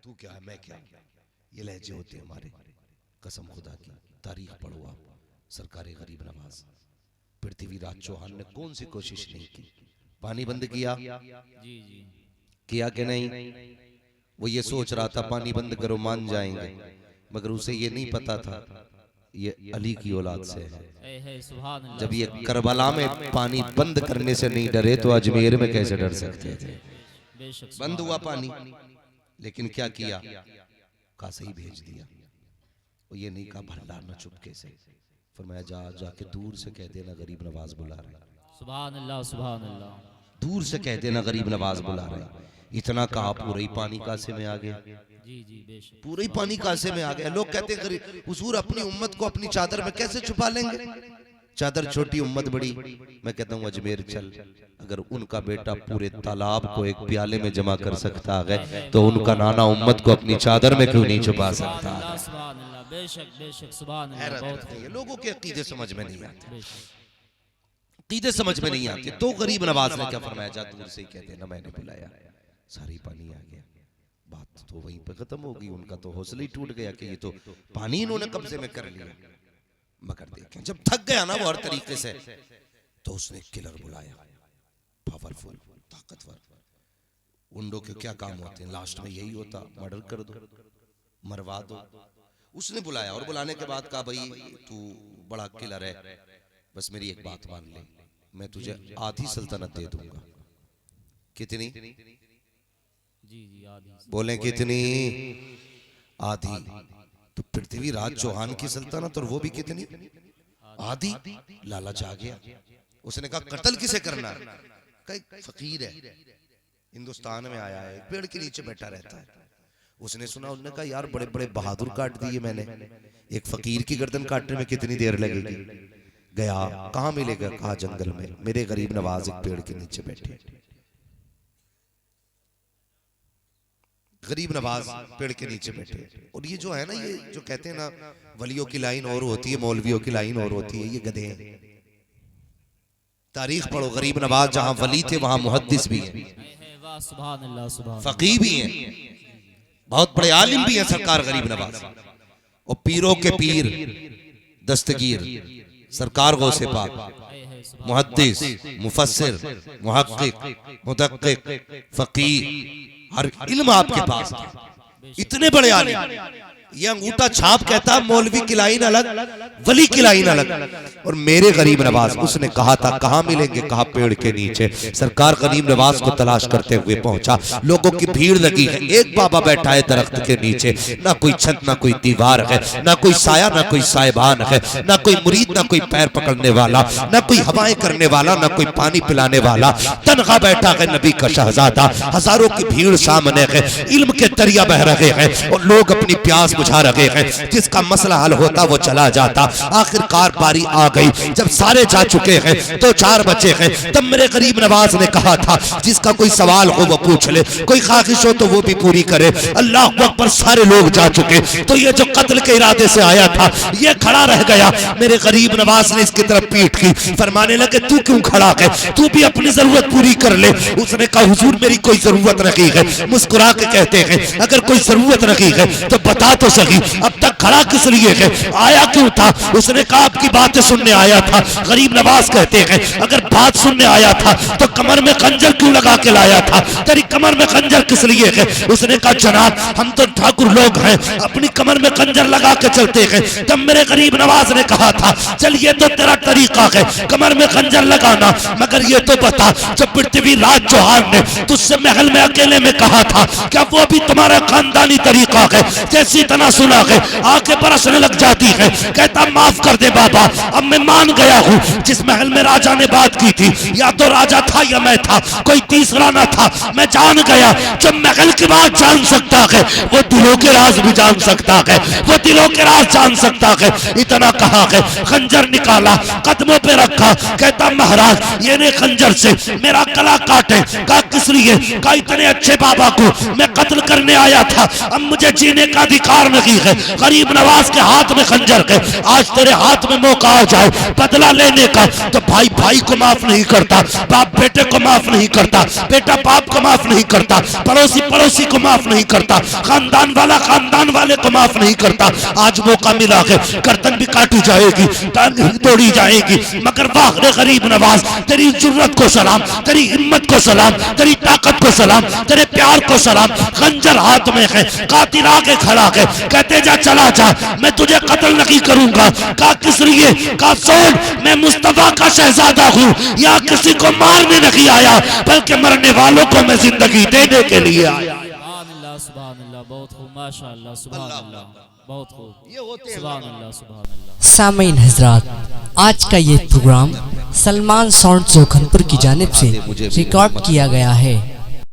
तू क्या है मैं क्या, ये लहजे होते हैं हमारे। कसम खुदा की, तारीख पढ़ो आप। सरकार गरीब नवाज पृथ्वीराज चौहान ने कौन सी कोशिश नहीं की, पानी बंद किया जी जी किया कि नहीं। वो ये सोच रहा था पानी बंद करो मान जाएंगे, मगर उसे ये नहीं पता था ये अली की औलाद से है। सुभान अल्लाह। जब ये करबला में पानी बंद करने से नहीं डरे तो अजमेर में कैसे डर सकते थे। बेशक बंद हुआ पानी, लेकिन क्या किया, कासे ही भेज दिया। वो ये नहीं कहा भल्ला न चुपके से, फरमाया जा जाके दूर से कह देना गरीब नवाज बुला रहे। सुभान अल्लाह सुभान अल्लाह। दूर से कह देना गरीब नवाज बुला रहे। इतना कहा पूरा ही पानी कासे में आ गया। जी जी बेशक। पूरा ही पानी कासे में आ गया। लोग कहते हैं हुजूर अपनी उम्मत को अपनी चादर में कैसे छुपा लेंगे, चादर छोटी उम्मत बड़ी। मैं कहता हूँ अजमेर चल, अगर उनका बेटा पूरे तालाब को एक प्याले में जमा कर सकता है तो उनका नाना उम्मत को अपनी चादर में क्यों नहीं छुपा सकता। सुभान अल्लाह बेशक बेशक सुभान अल्लाह। बहुत है, लोगों के अकीदे समझ में नहीं आते, अकीदे समझ में नहीं आते। तो गरीब नवाज ने क्या फरमाया, जा दूर से ही कहते ना मैंने बुलाया, सारी पानी आ गया। बात तो वहीं पे खत्म हो गई। उनका तो हौसला ही टूट गया कि ये तो पानी इन्होंने कब्जे में कर लिया। मगर देखें जब थक गया ना वो हर तरीके से, तो उसने किलर बुलाया, पावरफुल ताकतवर। उंडो के क्या काम होते हैं, लास्ट में यही होता, मर्डर कर दो, मरवा दो। उसने बुलाया और बुलाने के बाद कहा भाई तू बड़ा किलर है, बस मेरी एक बात मान ले, मैं तुझे आधी सल्तनत दे दूंगा। कितनी? जी जी आधी। बोले कितनी? आधी। तो पृथ्वीराज चौहान की सल्तनत और वो भी कितनी? आधी। लालच आ गया, उसने कहा कत्ल किसे करना है। कहा फकीर है, हिंदुस्तान में आया है, पेड़ के नीचे बैठा रहता है। उसने सुना, उसने कहा यार बड़े बड़े बहादुर काट दिए मैंने, एक फकीर की गर्दन काटने में कितनी देर लगेगी। गया, कहाँ मिलेगा, कहा जंगल में, मेरे गरीब नवाज एक पेड़ के नीचे बैठे। गरीब नवाज पेड़ के नीचे बैठे। और ये जो है ना, ये जो कहते हैं ना वलियों की लाइन और होती है, मौलवियों की लाइन और होती है, ये गधे हैं। तारीख पढ़ो, गरीब नवाज जहां वली थे वहां मुहद्दिस भी हैं, सुभान अल्लाह सुभान फकीह भी हैं, बहुत बड़े आलिम भी हैं सरकार गरीब नवाज। और पीरों के पीर दस्तगीर सरकार गौसे पाक, मुहद्दिस, मुफस्सिर, मुहक्किक, मुदक्किक, फकीह, हर इल्म आपके पास था। इतने बड़े आलिम। ये अंगूठा छाप कहता मौलवी की लाइन अलग, वली की लाइन अलग। और मेरे गरीब नवाज, उसने कहा था कहाँ मिलेंगे, कहा पेड़ के नीचे। सरकार गरीब नवाज को तलाश करते हुए पहुंचा, लोगों की भीड़ लगी है। एक बाबा बैठा है दरख्त के नीचे, ना कोई छत ना कोई दीवार है, ना कोई साया ना कोई साहिबान है, ना कोई मुरीद ना कोई पैर पकड़ने वाला, ना कोई हवाएं करने वाला, ना कोई पानी पिलाने वाला। तनखा बैठा है नबी का शहजादा, हजारों की भीड़ सामने है, इल्म के दरिया बह रहे हैं और लोग अपनी प्यास बुझा रहे हैं। जिसका मसला हल होता वो चला जाता। आखिरकार बारी आ गई, जब सारे जा चुके हैं तो 4 बचे हैं। तब मेरे गरीब नवाज ने कहा था जिसका कोई सवाल हो वो पूछ ले, कोई ख्वाहिश हो तो वो भी पूरी करे। अल्लाह अकबर, सारे लोग जा चुके। तो ये जो कत्ल के इरादे से आया था ये खड़ा रह गया। मेरे गरीब नवाज ने इसकी तरफ पीठ की, फरमाने लगे तू क्यों खड़ा है, तू भी अपनी जरूरत पूरी कर ले। उसने कहा हुजूर मेरी कोई जरूरत नहीं है। मुस्कुरा के कहते हैं अगर कोई जरूरत नहीं है तो बता तो सही, अब तक खड़ा किस लिए है, आया क्यों था। उसने कहा आपकी बातें सुनने आया था। गरीब नवाज कहते हैं अगर बात सुनने आया था तो कमर में खंजर क्यों लगा के लाया था, तेरी कमर में खंजर किस लिए है। उसने कहा जनाब हम तो ठाकुर लोग हैं, अपनी कमर में खंजर लगा के चलते हैं। तब मेरे गरीब नवाज ने कहा था चल ये तो तेरा तरीका है कमर में खंजर लगाना, मगर ये तो बता जब पृथ्वीराज चौहान ने तुझसे महल में अकेले में कहा था क्या वो भी तुम्हारा खानदानी तरीका है। जैसी तना सुना है आंखें बरसने लग जाती है। कहता माफ कर दे बाबा, अब मैं मान गया हूँ जिस महल में राजा ने बात की थी या तो राजा था या मैं था, कोई तीसरा ना था। मैं जान गया जो महल की बात जान सकता है वो दिलों के राज भी जान सकता है, वो दिलों के राज जान सकता है। इतना कहा है खंजर निकाला कदमों पे रखा। कहता महाराज ये ने खंजर से मेरा गला काटे। कहा किस लिए, कहा इतने अच्छे बाबा को मैं कत्ल करने आया था, अब मुझे जीने का अधिकार सरकार ने की है। गरीब नवाज के हाथ में खंजर के, आज तेरे हाथ में मौका आ जाए बदला लेने का, तो भाई भाई को माफ नहीं करता, बाप बेटे को माफ नहीं करता, बेटा बाप को माफ नहीं करता, पड़ोसी पड़ोसी को माफ नहीं करता, खानदान वाला खानदान वाले को माफ नहीं करता। आज मौका मिला है, गर्दन भी काटी जाएगी, टांग भी तोड़ी जाएगी, मगर वाह रे गरीब नवाज, तेरी जुर्रत को सलाम, तेरी हिम्मत को सलाम, तेरी ताकत को सलाम, तेरे प्यार को सलाम। खंजर हाथ में है, कातिल आके खड़ा है, कहते जा चला जा, मैं तुझे कत्ल नहीं करूंगा। का किस लिए? का सोन, मैं मुस्तफा का शहजादा हूँ, या किसी को मारने नहीं आया, बल्कि मरने वालों को मैं जिंदगी देने के लिए आया। सुभान अल्लाह, बहुत खूब, माशाअल्लाह, सुभान अल्लाह, बहुत खूब, सुभान अल्लाह, सुभान अल्लाह। सामीन हजरात, आज का ये प्रोग्राम सलमान साउंड जोखनपुर की जानिब से रिकॉर्ड किया गया है।